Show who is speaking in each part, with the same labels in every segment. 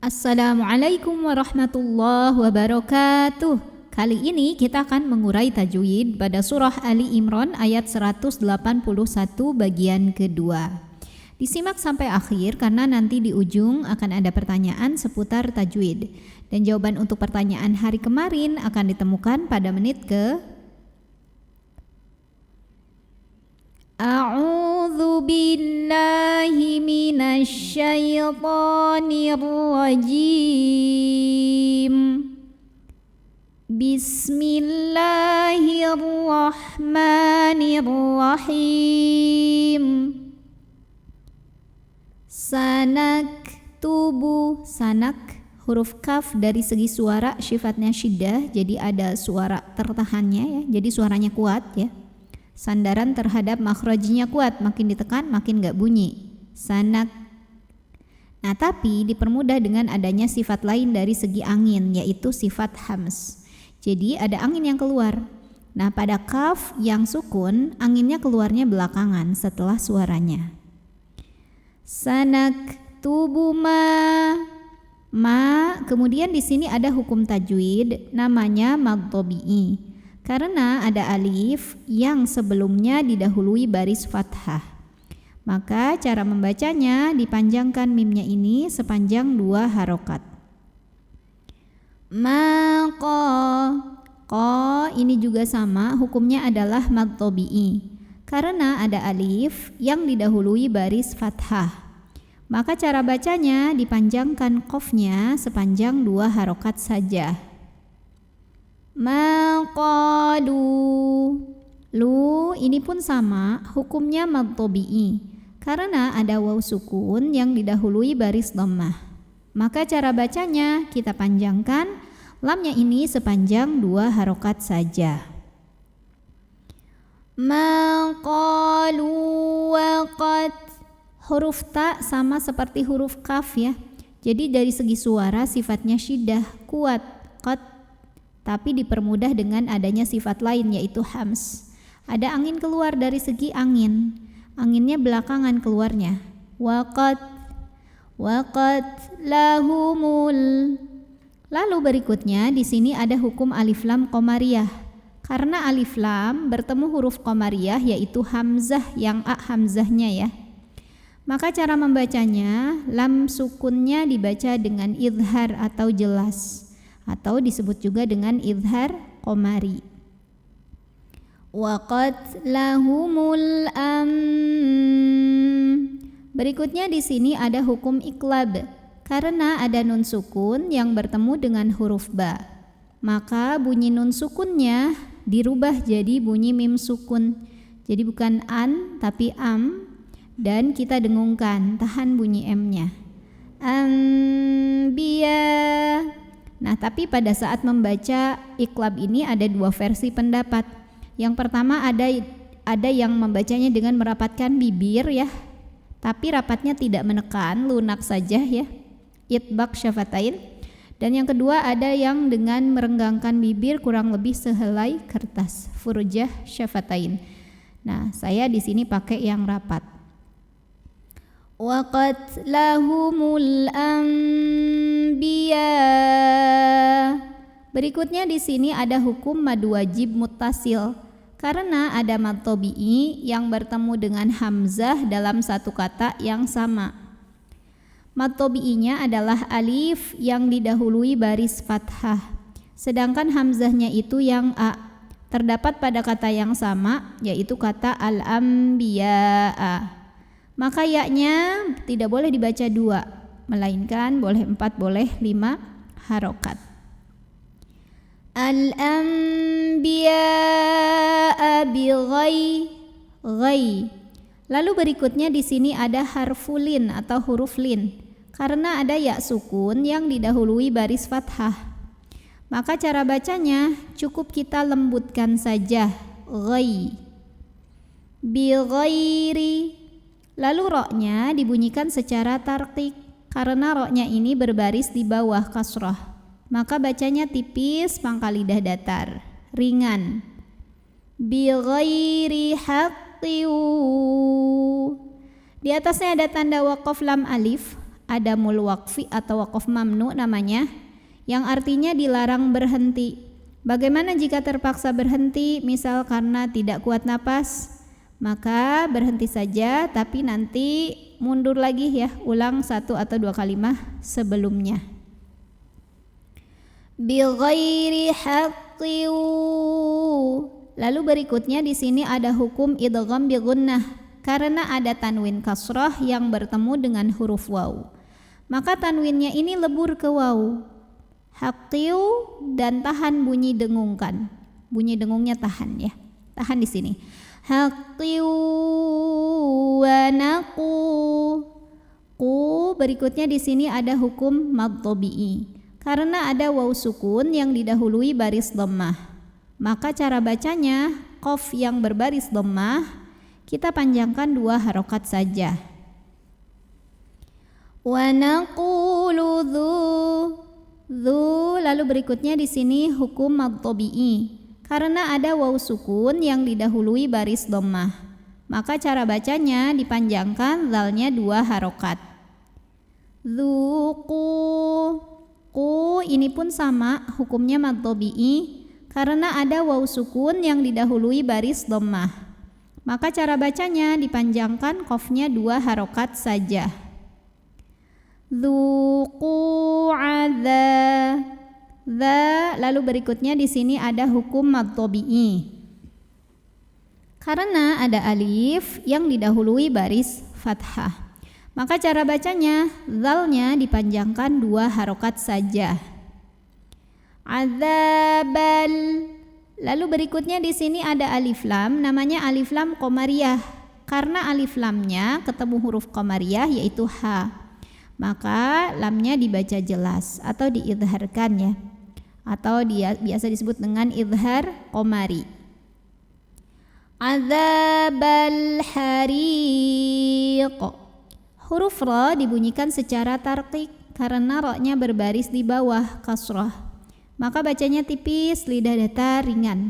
Speaker 1: Assalamualaikum warahmatullahi wabarakatuh. Kali ini kita akan mengurai tajwid pada surah Ali Imran ayat 181 bagian kedua. Disimak sampai akhir karena nanti di ujung akan ada pertanyaan seputar tajwid. Dan jawaban untuk pertanyaan hari kemarin akan ditemukan pada menit ke A'udzu billahi minasy syaithanir rajim. Bismillahirrahmanirrahim. Sanaktubu, sanak huruf kaf dari segi suara sifatnya syiddah, jadi ada suara tertahannya ya. Jadi suaranya kuat ya. Sandaran terhadap makhrajnya kuat, makin ditekan makin gak bunyi. Sanak. Nah, tapi dipermudah dengan adanya sifat lain dari segi angin, yaitu sifat hams. Jadi ada angin yang keluar. Nah, pada kaf yang sukun, anginnya keluarnya belakangan setelah suaranya. Sanak tubu ma, kemudian di sini ada hukum tajwid namanya mad tabi'i. Karena ada alif yang sebelumnya didahului baris fathah, maka cara membacanya dipanjangkan mimnya ini sepanjang 2 harokat. Ko ini juga sama, hukumnya adalah mad tabi'i. Karena ada alif yang didahului baris fathah, maka cara bacanya dipanjangkan qafnya sepanjang 2 harokat saja. Maqadu. Lu ini pun sama, hukumnya mad tabi'i. Karena ada waw sukun yang didahului baris dhammah. Maka cara bacanya kita panjangkan lamnya ini sepanjang 2 harokat saja. Maqalu waqad. Huruf ta sama seperti huruf kaf ya. Jadi dari segi suara sifatnya syiddah, kuat, qad. Tapi dipermudah dengan adanya sifat lain yaitu hams. Ada angin keluar dari segi angin. Anginnya belakangan keluarnya. Waqad lahumul. Lalu berikutnya di sini ada hukum alif lam qamariyah. Karena alif lam bertemu huruf qamariyah yaitu hamzah yang hamzahnya ya. Maka cara membacanya lam sukunnya dibaca dengan idhar atau jelas, atau disebut juga dengan idhar qamari. Waqad lahumul Berikutnya di sini ada hukum iqlab. Karena ada nun sukun yang bertemu dengan huruf ba, maka bunyi nun sukunnya dirubah jadi bunyi mim sukun. Jadi bukan an tapi am, dan kita dengungkan, tahan bunyi m-nya. Anbiya. Nah, tapi pada saat membaca iqlab ini ada 2 versi pendapat. Yang pertama ada yang membacanya dengan merapatkan bibir ya, tapi rapatnya tidak menekan, lunak saja ya, itbaq syafatain. Dan yang kedua ada yang dengan merenggangkan bibir kurang lebih sehelai kertas, furjah syafatain. Nah, saya di sini pakai yang rapat. Waqad lahumul anbiya. Berikutnya di sini ada hukum mad wajib muttasil. Karena ada mad tabi'i yang bertemu dengan hamzah dalam satu kata yang sama. Mad tabi'inya adalah alif yang didahului baris fathah. Sedangkan hamzahnya itu yang a. Terdapat pada kata yang sama yaitu kata al-anbiya'a. Maka ya-nya tidak boleh dibaca 2, melainkan boleh 4, boleh 5 harokat. Al-anbiya'a bi-ghai. Lalu berikutnya di sini ada harfulin atau huruf lin. Karena ada ya sukun yang didahului baris fathah, maka cara bacanya cukup kita lembutkan saja, ghai. Bi-ghairi. Lalu roknya dibunyikan secara tarqiq. Karena roknya ini berbaris di bawah kasrah, maka bacanya tipis, pangkal lidah datar, ringan. Bi ghairi haqqi. Di atasnya ada tanda waqaf lam alif. adamul waqfi atau waqaf mamnu namanya, yang artinya dilarang berhenti. Bagaimana jika terpaksa berhenti, misal karena tidak kuat napas? Maka berhenti saja, tapi nanti mundur lagi ya, ulang 1 atau 2 kalimah sebelumnya. Bi ghairi haqqi. Lalu berikutnya di sini ada hukum idgham bi gunnah karena ada tanwin kasrah yang bertemu dengan huruf waw. Maka tanwinnya ini lebur ke waw. Haqqiu dan tahan bunyi dengungkan. Bunyi dengungnya tahan ya. Tahan di sini. Haqqiu wa naqu. Qu berikutnya di sini ada hukum mad tabi'i. Karena ada waw sukun yang didahului baris dhammah. Maka cara bacanya qaf yang berbaris dhammah kita panjangkan 2 harokat saja. Wa naqulu dzu, lalu berikutnya di sini hukum mad tabi'i. Karena ada waw sukun yang didahului baris dhammah. Maka cara bacanya dipanjangkan zalnya 2 harokat. Dzuqu. Qu ini pun sama hukumnya mad tabi'i. Karena ada waw sukun yang didahului baris dhammah. Maka cara bacanya dipanjangkan qafnya 2 harokat saja. Dzuqu adza. Lalu berikutnya di sini ada hukum mad tabi'i. Karena ada alif yang didahului baris fathah. Maka cara bacanya zalnya dipanjangkan 2 harokat saja. Adzabal. Lalu berikutnya di sini ada alif lam, namanya alif lam qamariyah. Karena alif lamnya ketemu huruf qamariyah yaitu ha. Maka lamnya dibaca jelas atau diidharkan ya. Atau dia biasa disebut dengan idhar qamari. Adzabal hariq. Huruf ra dibunyikan secara tarqiq karena ra-nya berbaris di bawah kasrah. Maka bacanya tipis, lidah datar, ringan.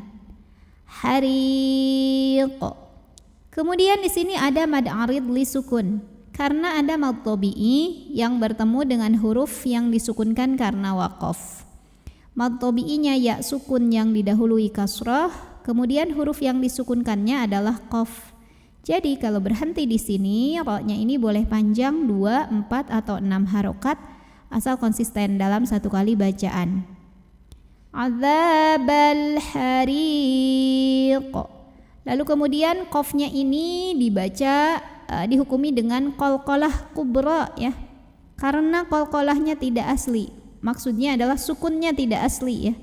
Speaker 1: Hariq. Kemudian di sini ada mad arid li sukun. Karena ada mad tabi'i yang bertemu dengan huruf yang disukunkan karena waqaf. Mad tabi'inya ya sukun yang didahului kasrah, kemudian huruf yang disukunkannya adalah qaf. Jadi kalau berhenti di sini, ra-nya ini boleh panjang 2, 4 atau 6 harokat asal konsisten dalam 1 kali bacaan. Adzabal hariq. Lalu kemudian qafnya ini dibaca dihukumi dengan qalqalah kubra ya. Karena qalqalahnya tidak asli. Maksudnya adalah sukunnya tidak asli ya.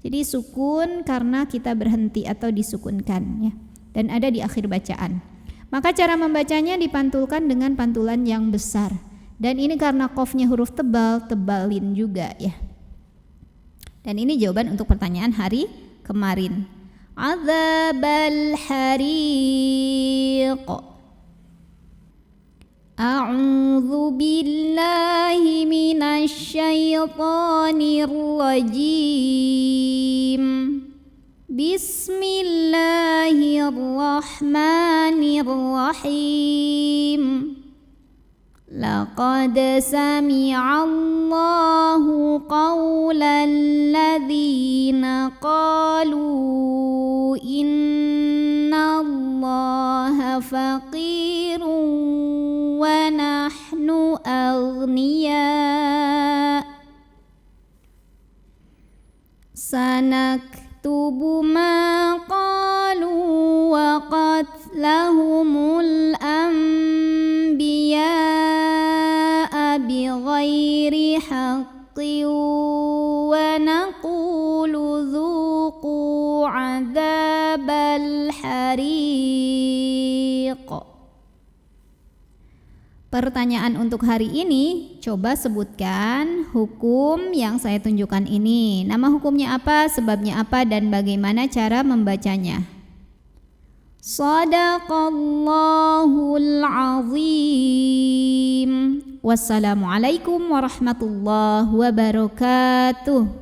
Speaker 1: Jadi sukun karena kita berhenti atau disukunkan ya. Dan ada di akhir bacaan. Maka cara membacanya dipantulkan dengan pantulan yang besar. Dan ini karena qafnya huruf tebal, tebalin juga ya. Dan ini jawaban untuk pertanyaan hari kemarin. Adzabal hariq. A'udzu billahi minasy syaithanir rajim. Bismillahirrahmanirrahim. Laqad sami'allahu qawlal ladzina qalu innallaha faqirun wa nahnu aghniya. Sanaktubu ma qalu wa qatlahumul anbiya bighairi haqqin wa naqulu dzuqu adzabal hariq. Pertanyaan untuk hari ini, coba sebutkan hukum yang saya tunjukkan ini. Nama hukumnya apa, sebabnya apa, dan bagaimana cara membacanya. Shadaqallahul azim. Wassalamualaikum warahmatullahi wabarakatuh.